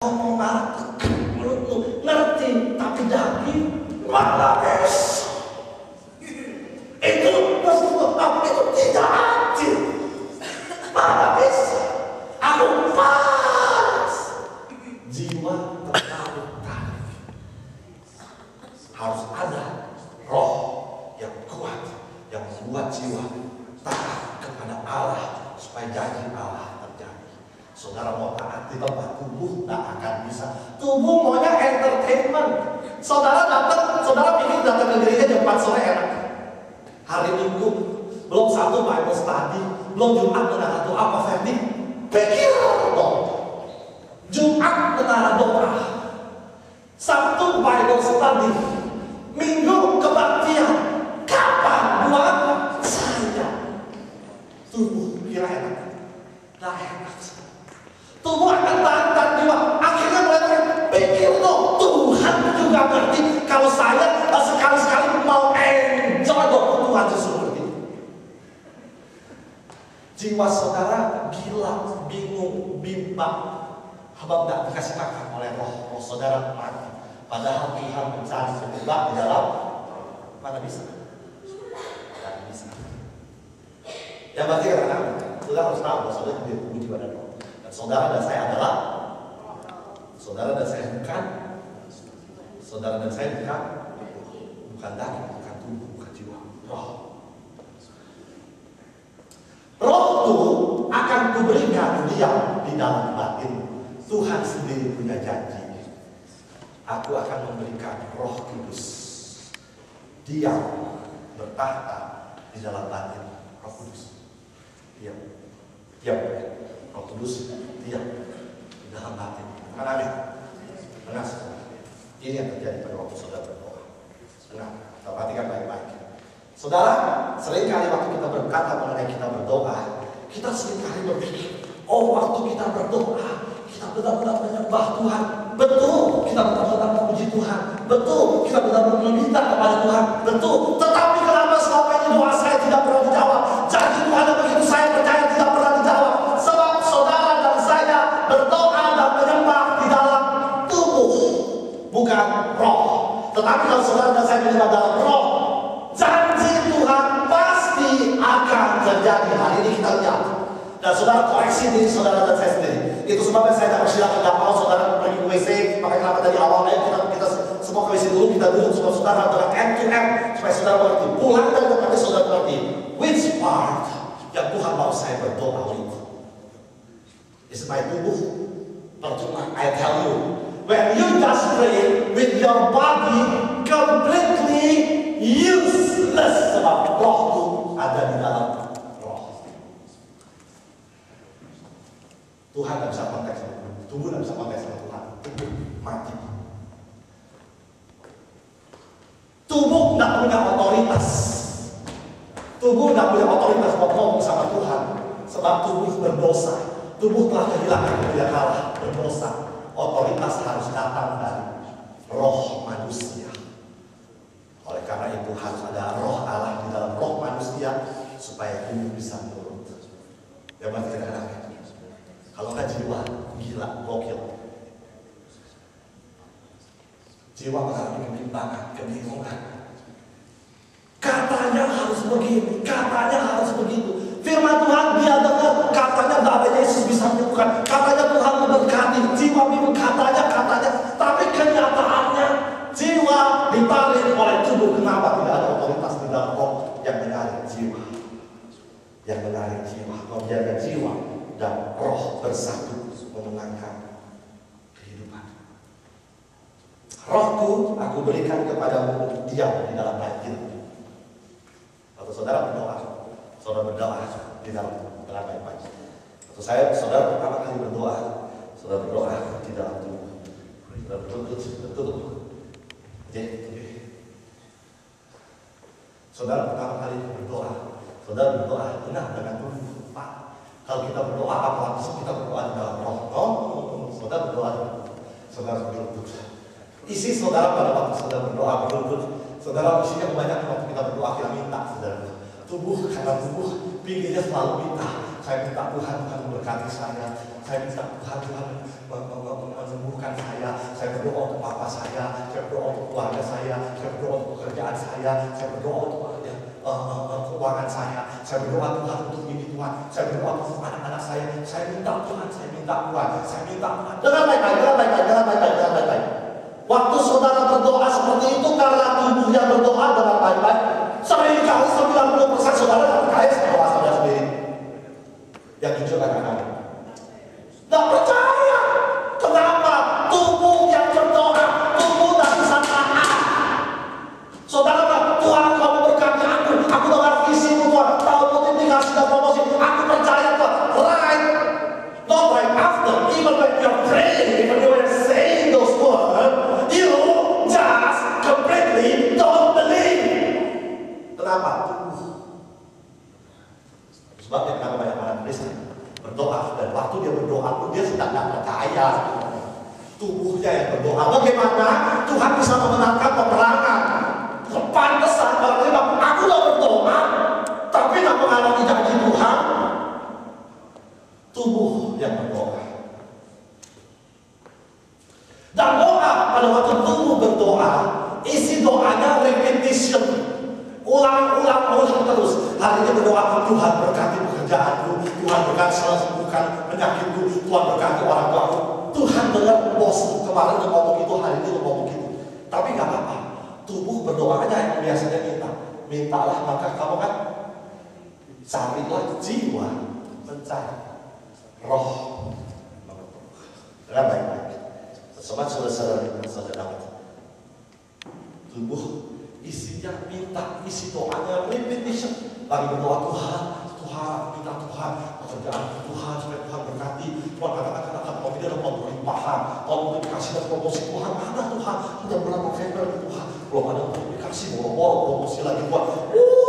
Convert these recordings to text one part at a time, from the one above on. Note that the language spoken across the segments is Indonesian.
Omongan menurutmu ngerti, tapi daging malah es. Itu maksudku, tapi itu tidak adil. Malah es. Aku panas. Jiwa tertarik. Harus ada roh yang kuat, yang membuat jiwa taat kepada Allah supaya janji Allah terjadi. Saudara mau taat di tempat tubuh tak akan bisa. Tubuh maunya entertainment. Saudara pikir datang ke gereja jam 4 sore enak. Hari Minggu belum satu Bible study, belum Jumat menara doa apa Ferdi? Pikir dong. Jumat menara doa, Sabtu Bible study, Minggu kebaktian. Kapan buat saya? Tubuh kira enak? Nah enak. Tubuh akan tahan jiwa. Akhirnya mulai pikir dong, Tuhan juga ngerti kalau saya sekali-sekali mau enjoy dong, Tuhan justru ngerti. Jiwa saudara gila, bingung, bimbang, habang tidak dikasih makan oleh roh saudara mati. Padahal Tuhan mencari penyebab di dalam mana bisa? Tidak bisa. Yang berarti kadang-kadang saudara harus tahu bahwa saudara tidak punya jiwa dan roh. Saudara dan saya adalah, saudara dan saya bukan, saudara dan saya bukan daging, bukan tubuh, bukan jiwa, roh. Roh itu akan kuberikan diam di dalam batin. Tuhan sendiri punya janji. Aku akan memberikan Roh Kudus diam bertahta di dalam batin. Roh Kudus diam. Roh Kudus diam di dalam batin. Amin. Benar. Ini yang terjadi pada waktu saudara berdoa. Benar. Kita perhatikan baik-baik. Saudara, seringkali waktu kita berkata mengenai kita berdoa, kita seringkali berpikir, oh waktu kita berdoa, kita benar-benar menyembah Tuhan. Betul, kita benar-benar memuji Tuhan. Betul, kita benar-benar meminta kepada Tuhan. Betul, tetapi kenapa selama ini doa saya tidak pernah dijawab? Janji Tuhan yang begitu saya percaya tidak pernah dijawab. Sebab saudara dan saya berdoa dan menyembah di dalam tubuh, bukan roh. Tetapi kalau saudara dan saya menyembah dalam roh, janji Tuhan pasti akan terjadi. Hari ini kita lihat. Dan saudara koreksi diri saudara dan saya sendiri. Itu sebabnya saya tidak persilakan, tidak mau saudara pergi ke WC. Makanya kenapa dari awal kita semua ke WC dulu, kita duduk semua saudara dengan end to end supaya saudara mengerti. Pulang dari tempatnya saudara mengerti which part yang Tuhan mau saya berdoa itu. Is my tubuh? Percuma. I tell you, when you just pray with your body completely useless, sebab roh itu ada di dalam roh. Tuhan tidak bisa konteks sama tubuh, tubuh tidak bisa konteks sama Tuhan. Tubuh mati. Tubuh tidak punya otoritas. Tubuh tidak punya otoritas untuk ngomong sama Tuhan, sebab tubuh berdosa. Tubuh telah kehilangan kebijaksanaan, berdosa. Otoritas harus datang dari roh manusia. Oleh karena itu harus ada roh Allah di dalam roh manusia supaya tubuh bisa menurut. Ya berarti kadang-kadang kalau nggak jiwa gila, gokil. Jiwa mengalami kebimbangan, kebingungan. Katanya harus begini, katanya harus begitu. Firman Tuhan dia dengar, katanya tidak ada Yesus bisa menyembuhkan. Katanya Tuhan memberkati, jiwa bingung katanya. Tapi kenyataannya jiwa ditarik oleh tubuh. Kenapa tidak ada otoritas di dalam roh yang menarik jiwa? Yang menarik jiwa, membiarkan jiwa dan roh bersatu memenangkan kehidupan. Rohku aku berikan kepadamu diam di dalam batin. Atau saudara berdoa di dalam batin. Atau saudara pertama kali berdoa, saudara berdoa di dalam tubuh. Betul. Saudara pertama kali berdoa, saudara berdoa benar dengan tubuh. Pak, kalau kita berdoa apa langsung kita berdoa di dalam roh? Saudara berdoa, saudara berlutut. Isi saudara pada waktu saudara berdoa berlutut, saudara isinya kebanyakan waktu kita berdoa kita minta saudara. Tubuh karena tubuh pinggirnya selalu minta. Saya minta Tuhan memberkati saya minta Tuhan menyembuhkan saya berdoa untuk keluarga saya berdoa untuk pekerjaan saya berdoa untuk keuangan saya berdoa Tuhan untuk ini Tuhan, saya berdoa untuk anak-anak saya minta Tuhan, saya minta Tuhan. Dengar baik-baik. Waktu saudara berdoa seperti itu karena tubuhnya berdoa dengan baik-baik, seringkali 90% saudara tidak percaya sama doa saudara sendiri. Yang jujur kadang-kadang tidak percaya. Kenapa? Tubuh yang berdoa, tubuh tidak bisa tahan. Saudara bilang, Tuhan kamu berkati aku dengar visimu Tuhan, tahu multiplikasi dan promosi, aku percaya Tuhan. Right, not right after, even when you're praying, even when you're saying those words, you just completely don't believe. Kenapa? Sebabnya kenapa banyak orang Kristen berdoa, dan waktu dia berdoa pun dia sedang tidak percaya. Tubuhnya yang berdoa. Bagaimana Tuhan bisa memenangkan peperangan? Pantesan kalau dia bilang, aku udah berdoa tapi tidak mengalami janji Tuhan. Tubuh yang berdoa. Dan doa, pada waktu tubuh berdoa, isi doanya repetition, ulang terus. Hari ini berdoa, Tuhan berkati pekerjaanku, Tuhan berkati sembuhkan penyakitku, Tuhan berkati orang tuaku. Tuhan dengar bos kemarin ngomong itu, hari ini ngomong gitu. Tapi nggak apa-apa. Tubuh berdoa aja yang biasanya mintalah maka kamu kan carilah jiwa mencari roh. Dengar baik-baik. Sobat saudara, tubuh isinya minta, isi doanya repetition. Lagi berdoa Tuhan minta Tuhan pekerjaan Tuhan supaya Tuhan berkati. Tuhan katakan kalau tidak ada pemberlimpahan, kalau multiplikasi dan promosi Tuhan ada Tuhan. Sudah berapa vendor Tuhan belum ada multiplikasi, boro-boro promosi lagi Tuhan.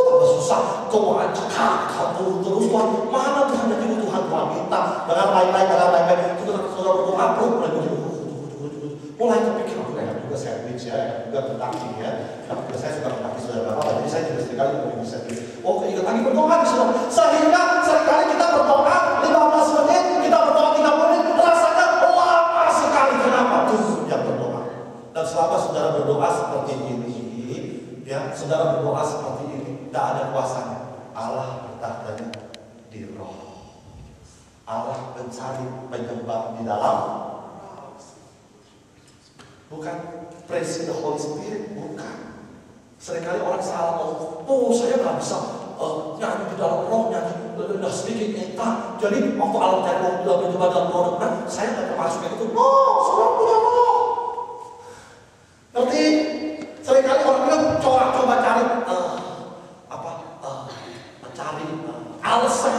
Tambah susah, keuangan cekak, turun terus Tuhan. Mana Tuhan yang jadi Tuhan minta dengan baik-baik. Itu saudara berdoa mulai kepikir aku enak juga sandwich ya, juga Kentucky ya. Tapi saya suka Kentucky saudara apa, jadi saya juga seringkali mau sandwich. Oh, ingat lagi berdoa di saudara. Sehingga seringkali kita berdoa 15 menit, kita berdoa 30 menit, rasanya lama sekali. Kenapa? Tubuh yang berdoa. Dan selama saudara berdoa seperti ini, ya, saudara berdoa seperti ini, tidak ada kuasanya. Allah bertahtanya di roh. Allah mencari penyembah di dalam. Bukan praise the Holy Spirit, bukan. Seringkali orang salah ngomong, saya nggak bisa nyanyi di dalam roh, nyanyi speaking in tongues. Jadi waktu Allah cari roh dalam menyembah dalam roh, saya nggak termasuk itu. Saudara punya roh. Ngerti? Seringkali orang bilang coba cari mencari alasan.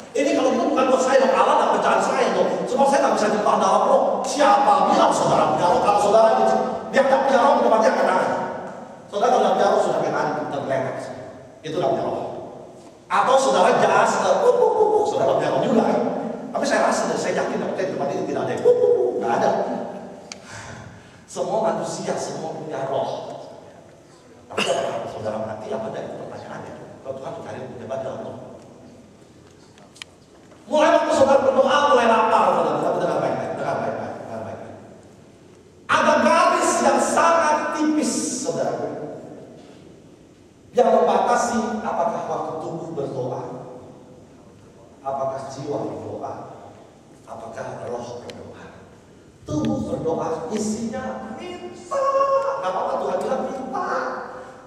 Ini kalau itu bukan buat saya, Allah nggak mencari saya tuh. Sebab saya nggak bisa nyembah dalam roh. Siapa bilang saudara punya roh? Kalau saudara dia tidak punya roh, tempatnya kanan. Saudara kalau tidak punya roh sudah kanan, terlewat. Itu tidak punya roh. Atau saudara jas, saudara punya roh juga. Tapi saya rasa, saya yakin di tempat ini tidak ada yang nggak ada. Semua manusia, semua punya roh. Tapi kalau saudara mati, apa ada itu pertanyaannya? Kalau Tuhan mencari penyembah dalam roh. Mulai waktu saudara berdoa, mulai lapar, saudara. Tapi dengar baik-baik. Ada garis yang sangat tipis, saudara, yang membatasi apakah waktu tubuh berdoa, apakah jiwa berdoa, apakah roh berdoa. Tubuh berdoa isinya minta. Gak apa-apa Tuhan bilang mintalah,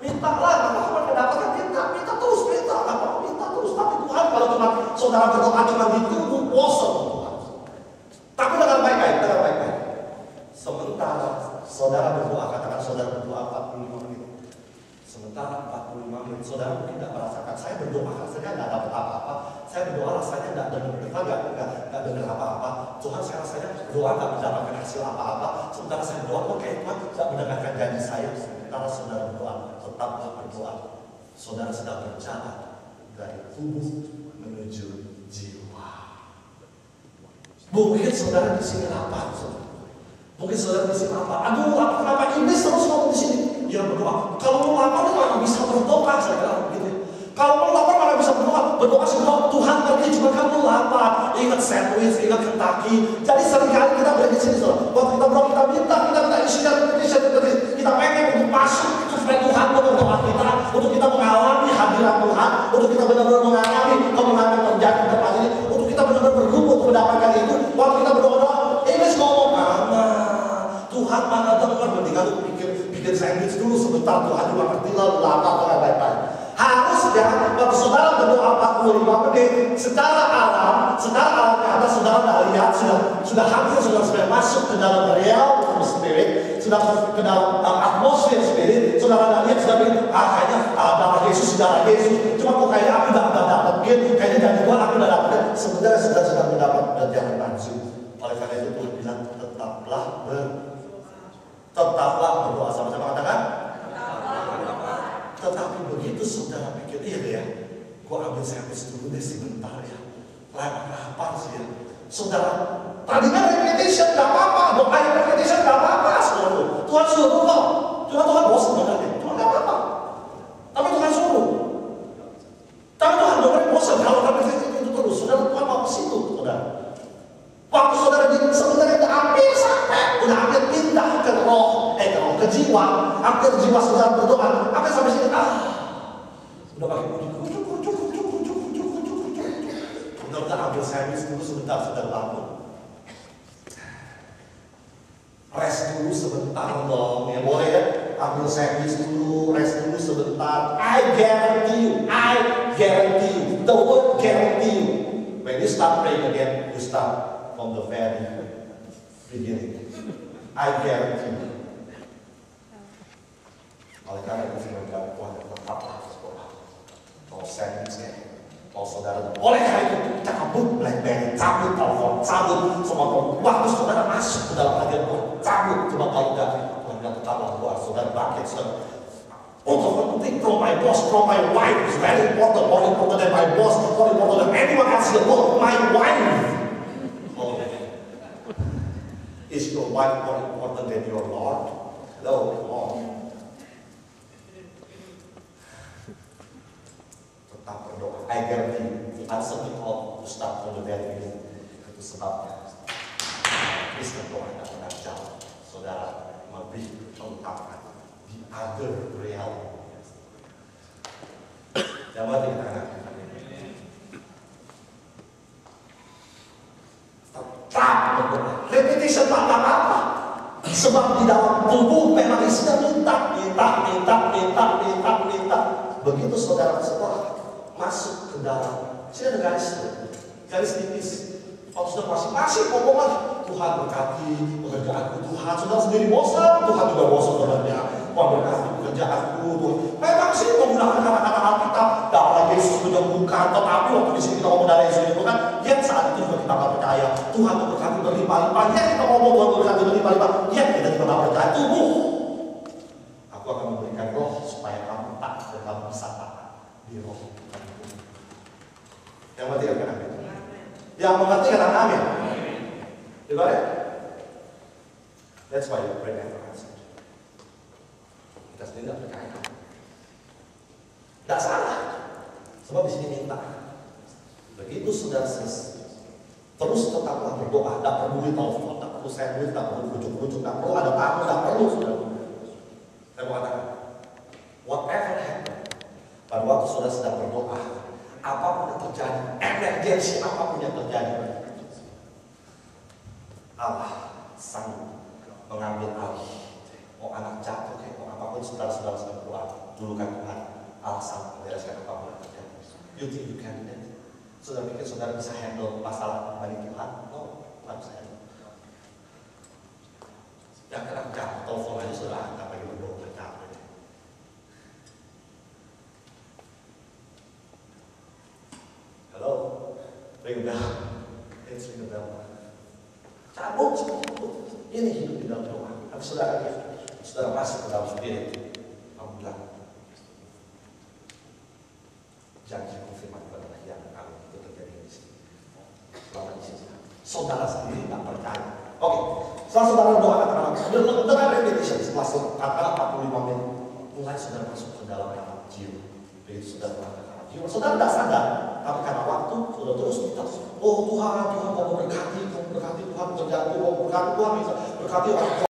gak apa-apa mendapatkan minta terus minta, gak apa-apa minta terus. Tapi Tuhan kalau cuma saudara berdoa cuma di tubuh bosan Tuhan. Tapi dengan baik-baik. Sementara saudara berdoa, katakan saudara berdoa 45 menit. Sementara 45 menit saudara mungkin tidak merasakan. Saya berdoa rasanya tidak dapat apa-apa. Saya berdoa rasanya tidak dengar apa-apa. Tuhan saya rasanya berdoa tidak mendapatkan hasil apa-apa. Sementara saya berdoa, kayak Tuhan tidak mendengarkan janji saya. Sementara saudara berdoa, tetaplah berdoa. Saudara sedang berjalan dari tubuh menuju jiwa. Mungkin saudara di sini lapar, mungkin saudara di sini lapar. Aduh, lapar kenapa iblis terus ngomong di sini? Dia berdoa. Kalau mau lapar itu nggak bisa berdoa, saya kira begitu. Kalau mau lapar nggak bisa berdoa sebab Tuhan ngerti cuma kamu lapar. Ingat sandwich, ingat Kentucky. Jadi seringkali kita berada di sini, saudara. Waktu kita berdoa, kita minta isinya repetition. Kita Tuhan, untuk kita benar-benar mengalami kemenangan terjadi di tempat ini, untuk kita benar-benar bergumul untuk mendapatkan itu. Waktu kita berdoa, Inggris ngomong, Tuhan mana dengar, mendingan lu bikin sandwich dulu sebentar, Tuhan juga ngerti lalu lapar baik-baik. Harusnya waktu saudara berdoa 45 menit, secara alam nyata saudara sudah lihat, sudah hampir sudah masuk ke dalam real spirit, sudah masuk ke dalam atmosfer spirit, saudara lihat sudah bilang, kayaknya darah Yesus, cuma kok kayak aku udah dapat, kayaknya dari gua aku udah dapat. Sebenarnya sudah mendapat dan jangan langsung. Oleh karena itu Tuhan bilang tetaplah berdoa, sama-sama katakan. Tetapi begitu saudara pikir, iya ya, gua ambil servis dulu deh sebentar ya, lapar sih ya. Saudara, tadinya repetition gak apa-apa, doa yang repetition gak apa-apa, saudara. Tuhan suruh kok, cuma Tuhan bosan sebenarnya, Tuhan gak apa-apa. Tapi Tuhan suruh. Tapi Tuhan dengerin bosan kalau repetition itu terus, saudara. Tuhan mau ke situ, saudara. Waktu saudara sebenarnya udah hampir sampai, udah hampir pindah ke roh, ke jiwa, hampir jiwa saudara berdoa, hampir sampai sini, udah pakai kucuk. Udah ambil servis dulu sebentar, saudara bangun. Rest dulu sebentar dong, ya boleh ya, ambil servis dulu, rest dulu sebentar. I guarantee you, the word guarantee you. When you start praying again, you start from the very beginning. I guarantee you. Oleh karena itu saya bilang, Tuhan tetap harus doa. Kalau sandwichnya, kalau saudara, oleh karena itu cabut BlackBerry, cabut telepon, cabut semua telepon. Waktu saudara masuk ke dalam hadirat Tuhan, cabut. Cuma kalau enggak, Tuhan bilang tetaplah doa. Saudara bangkit, saudara. From my boss, from my wife is very important, more important than my boss, more important than anyone else in the world. My wife. Is your wife more important than your Lord? No, Lord. Tetap berdoa. I guarantee you, answer the call to start from the very beginning. Itu sebabnya. Kristen doa tidak pernah jauh. Saudara lebih mengungkapkan the other reality. Jangan dikatakan. Tetap berdoa. Repetition tak apa-apa. Sebab di dalam tubuh memang isinya minta. Begitu saudara setelah masuk ke dalam, saya ada garis tipis. Kalau sudah masih ngomong Tuhan berkati pekerjaanku, Tuhan sudah sendiri bosan, Tuhan juga bosan sebenarnya. Tuhan berkati pekerjaanku, Tuhan. Memang sih menggunakan kata-kata Alkitab, darah Yesus menyembuhkan. Tetapi waktu di sini kita ngomong darah Yesus menyembuhkan, ya saat itu juga kita nggak percaya. Tuhan berkati berlimpah-limpah. Ya kita ngomong Tuhan berkati berlimpah-limpah. Ya kita juga nggak percaya. Tubuh. Aku akan memberikan roh supaya kamu tak dan kamu bisa taat di roh. Yang berarti kan amin. Yang mengerti katakan amin. Gimana? That's why you pray never answered. Kita sendiri tidak percaya. Tidak salah. Sebab di sini minta. Begitu sudah terus tetaplah berdoa. Tidak perlu telepon, tidak perlu sandwich, tidak perlu bujuk-bujuk, tidak perlu ada tamu, tidak perlu sudah. Saya mau katakan, whatever happen, pada waktu sudah sedang berdoa, apapun yang terjadi, emergency apapun yang terjadi, Allah sanggup mengambil alih. Mau anak jatuh, mau apapun saudara-saudara sedang berdoa, dulu kan Tuhan, Allah sanggup membereskan apapun yang terjadi. You think you can do that? Saudara pikir saudara bisa handle masalah bagi Tuhan? No, Tuhan bisa handle. Yang kena jatuh, telepon aja saudara angkat bagi berdoa. Hello, ring bell. It's ring bell. Cabut. Ini hidup di dalam doa. Tapi saudara masuk ke dalam spirit. Kamu bilang, janji konfirmasi pada yang kami itu terjadi di sini. Selama di sini, saudara sendiri tak percaya. Oke, setelah saudara doa katakanlah, dengan repetition setelah katakanlah 45 menit, mulai saudara masuk ke dalam kata jiwa. Begitu saudara kata jiwa, saudara tidak sadar. Tapi karena waktu sudah terus minta, oh Tuhan, kamu berkati Tuhan, pekerjaan Tuhan, berkati Tuhan, berkati orang